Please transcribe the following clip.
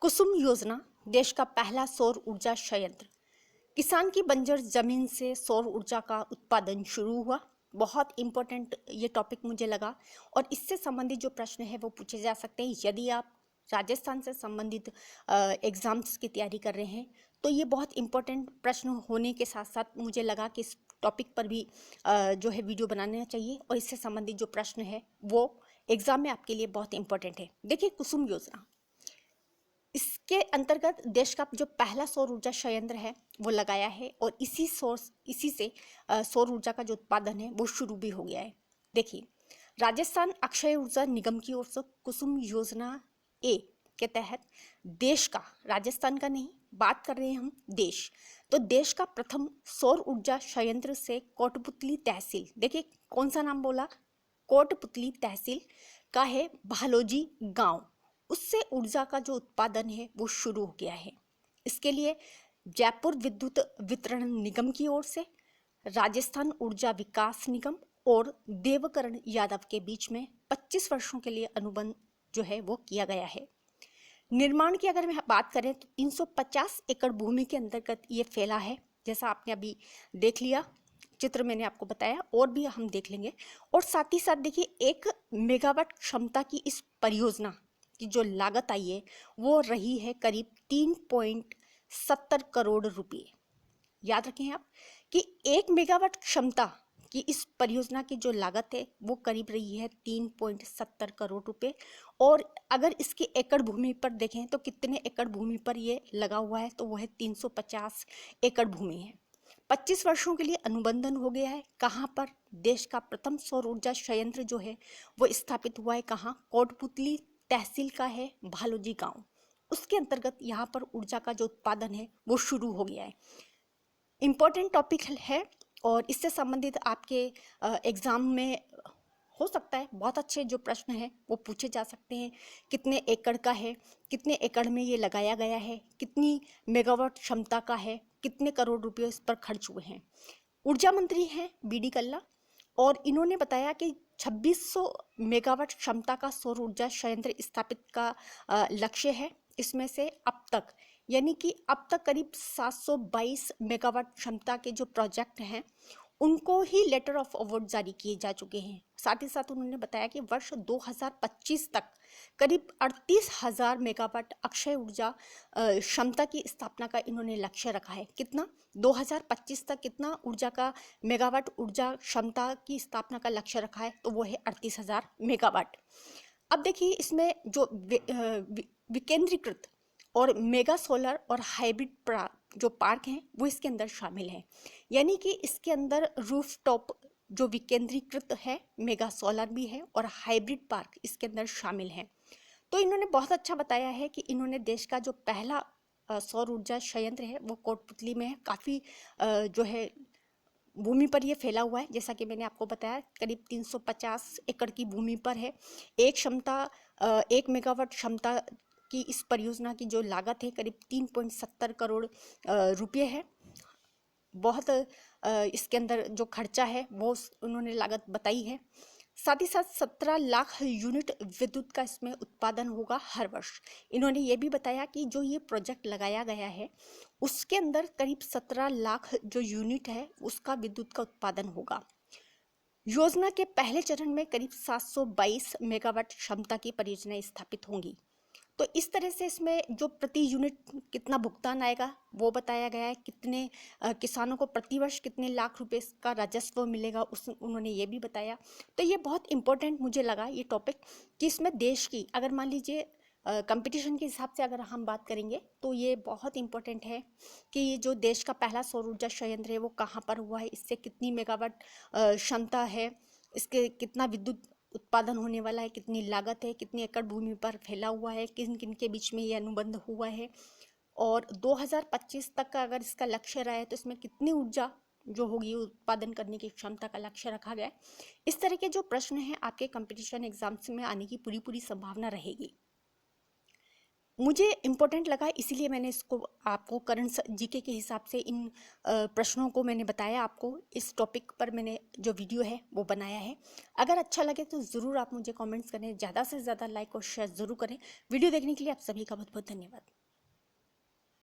कुसुम योजना देश का पहला सौर ऊर्जा संयंत्र। किसान की बंजर जमीन से सौर ऊर्जा का उत्पादन शुरू हुआ। बहुत इंपॉर्टेंट ये टॉपिक मुझे लगा और इससे संबंधित जो प्रश्न है वो पूछे जा सकते हैं। यदि आप राजस्थान से संबंधित एग्जाम्स की तैयारी कर रहे हैं तो ये बहुत इंपॉर्टेंट प्रश्न होने के साथ साथ मुझे लगा कि इस टॉपिक पर भी जो है वीडियो बनाना चाहिए और इससे संबंधित जो प्रश्न है वो एग्जाम में आपके लिए बहुत इंपॉर्टेंट है। देखिए, कुसुम योजना, इसके अंतर्गत देश का जो पहला सौर ऊर्जा संयंत्र है वो लगाया है और इसी से सौर ऊर्जा का जो उत्पादन है वो शुरू भी हो गया है। देखिए, राजस्थान अक्षय ऊर्जा निगम की ओर से कुसुम योजना ए के तहत देश का, राजस्थान का नहीं बात कर रहे हैं हम, देश, तो देश का प्रथम सौर ऊर्जा संयंत्र से कोटपुतली तहसील, देखिए कौन सा नाम बोला, कोटपुतली तहसील का है भालोजी गांव, उससे ऊर्जा का जो उत्पादन है वो शुरू हो गया है। इसके लिए जयपुर विद्युत वितरण निगम की ओर से राजस्थान ऊर्जा विकास निगम और देवकरण यादव के बीच में 25 वर्षों के लिए अनुबंध जो है वो किया गया है। निर्माण की अगर मैं बात करें तो 350 एकड़ भूमि के अंतर्गत ये फैला है। जैसा आपने अभी देख लिया, चित्र मैंने आपको बताया, और भी हम देख लेंगे। और साथ ही साथ देखिए, 1 मेगावाट क्षमता की इस परियोजना की जो लागत आई है वो रही है करीब 3.70 करोड़ रुपए। याद रखें आप कि 1 मेगावाट क्षमता की इस परियोजना की जो लागत है वो करीब रही है 3.70 करोड़ रुपए। और अगर इसकी एकड़ भूमि पर देखें तो कितने एकड़ भूमि पर ये लगा हुआ है, तो वो है 350 एकड़ भूमि है। 25 वर्षों के लिए अनुबंधन हो गया है। कहाँ पर? देश का प्रथम सौर ऊर्जा संयंत्र जो है वो स्थापित हुआ है कहाँ? कोटपुतली तहसील का है भालोजी गांव, उसके अंतर्गत यहाँ पर ऊर्जा का जो उत्पादन है वो शुरू हो गया है। इम्पोर्टेंट टॉपिक है और इससे संबंधित आपके एग्जाम में हो सकता है बहुत अच्छे जो प्रश्न हैं वो पूछे जा सकते हैं। कितने एकड़ का है, कितने एकड़ में ये लगाया गया है, कितनी मेगावाट क्षमता का है, कितने करोड़ रुपए इस पर खर्च हुए हैं। ऊर्जा मंत्री हैं बी.डी. कल्ला और इन्होंने बताया कि 2600 मेगावाट क्षमता का सौर ऊर्जा संयंत्र स्थापित का लक्ष्य है। इसमें से अब तक, यानी कि अब तक करीब 722 मेगावाट क्षमता के जो प्रोजेक्ट हैं उनको ही लेटर ऑफ अवार्ड जारी किए जा चुके हैं। साथ ही साथ उन्होंने बताया कि वर्ष 2025 तक करीब 38,000 मेगावाट अक्षय ऊर्जा क्षमता की स्थापना का इन्होंने लक्ष्य रखा है। कितना? 2025 तक कितना ऊर्जा का मेगावाट ऊर्जा क्षमता की स्थापना का लक्ष्य रखा है, तो वो है 38,000 मेगावाट। अब देखिए, इसमें जो विकेंद्रीकृत और मेगा सोलर और हाइब्रिड जो पार्क हैं वो इसके अंदर शामिल हैं। यानी कि इसके अंदर रूफ टॉप जो विकेंद्रीकृत है, मेगा सोलर भी है और हाइब्रिड पार्क इसके अंदर शामिल हैं। तो इन्होंने बहुत अच्छा बताया है कि इन्होंने देश का जो पहला सौर ऊर्जा संयंत्र है वो कोटपुतली में है। काफ़ी जो है भूमि पर ये फैला हुआ है। जैसा कि मैंने आपको बताया, करीब 350 एकड़ की भूमि पर है। 1 मेगावाट क्षमता की इस परियोजना की जो लागत है करीब 3.70 करोड़ रुपये है। बहुत इसके अंदर जो खर्चा है वो उन्होंने लागत बताई है। साथ ही साथ 17 लाख यूनिट विद्युत का इसमें उत्पादन होगा हर वर्ष। इन्होंने ये भी बताया कि जो ये प्रोजेक्ट लगाया गया है उसके अंदर करीब 17 लाख जो यूनिट है उसका विद्युत का उत्पादन होगा। योजना के पहले चरण में करीब 722 मेगावाट क्षमता की परियोजनाएं स्थापित होंगी। तो इस तरह से इसमें जो प्रति यूनिट कितना भुगतान आएगा वो बताया गया है। कितने किसानों को प्रतिवर्ष कितने लाख रुपए का राजस्व मिलेगा उस उन्होंने ये भी बताया। तो ये बहुत इंपॉर्टेंट मुझे लगा ये टॉपिक कि इसमें देश की, अगर मान लीजिए कंपटीशन के हिसाब से अगर हम बात करेंगे तो ये बहुत इंपॉर्टेंट है कि ये जो देश का पहला सौर ऊर्जा संयंत्र है वो कहाँ पर हुआ है, इससे कितनी मेगावाट क्षमता है, इसके कितना विद्युत उत्पादन होने वाला है, कितनी लागत है, कितनी एकड़ भूमि पर फैला हुआ है, किन किन के बीच में ये अनुबंध हुआ है, और 2025 तक का अगर इसका लक्ष्य रहा है तो इसमें कितनी ऊर्जा जो होगी उत्पादन करने की क्षमता का लक्ष्य रखा गया है। इस तरह के जो प्रश्न हैं आपके कंपटीशन एग्जाम्स में आने की पूरी संभावना रहेगी। मुझे इम्पोर्टेंट लगा, इसीलिए मैंने इसको आपको करंट जीके के हिसाब से इन प्रश्नों को मैंने बताया आपको। इस टॉपिक पर मैंने जो वीडियो है वो बनाया है। अगर अच्छा लगे तो ज़रूर आप मुझे कमेंट्स करें, ज़्यादा से ज़्यादा लाइक और शेयर ज़रूर करें। वीडियो देखने के लिए आप सभी का बहुत बहुत धन्यवाद।